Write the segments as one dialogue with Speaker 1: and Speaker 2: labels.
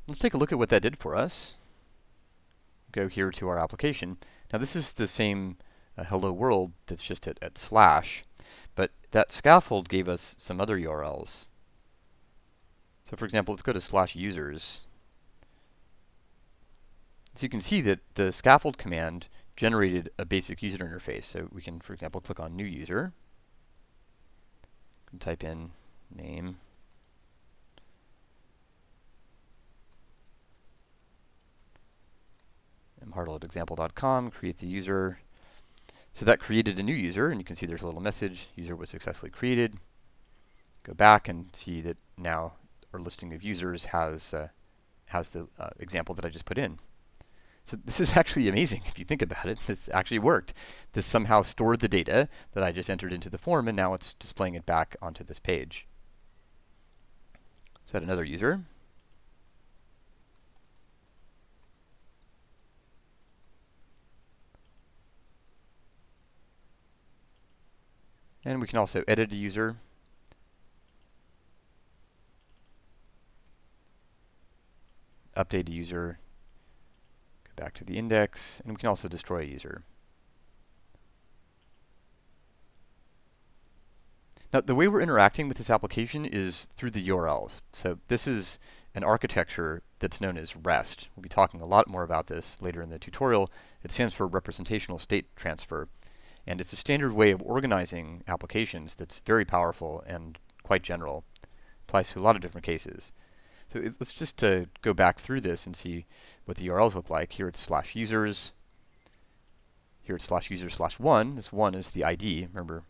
Speaker 1: Let's take a look at what that did for us. Go here to our application. Now this is the same hello world that's just at slash, but that scaffold gave us some other URLs. So for example, let's go to slash users. So you can see that the scaffold command generated a basic user interface. So we can, for example, click on new user, and type in name, mhartle@example.com, create the user. So that created a new user, and you can see there's a little message, user was successfully created. Go back and see that now our listing of users has the example that I just put in. So this is actually amazing if you think about it. This actually worked. This somehow stored the data that I just entered into the form, and now it's displaying it back onto this page. Let's add another user. And we can also edit a user. Update a user. Go back to the index, and we can also destroy a user. Now, the way we're interacting with this application is through the URLs. So this is an architecture that's known as REST. We'll be talking a lot more about this later in the tutorial. It stands for Representational State Transfer. And it's a standard way of organizing applications that's very powerful and quite general. Applies to a lot of different cases. So let's just go back through this and see what the URLs look like. Here it's slash users. Here it's slash user slash one. This one is the ID. Remember,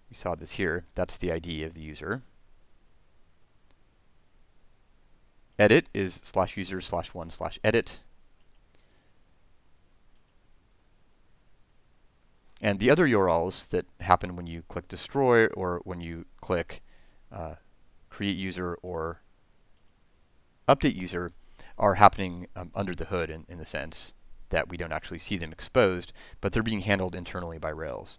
Speaker 1: we saw this here. That's the ID of the user. Edit is slash user slash one slash edit. And the other URLs that happen when you click destroy or when you click create user or update user are happening under the hood in the sense that we don't actually see them exposed, but they're being handled internally by Rails.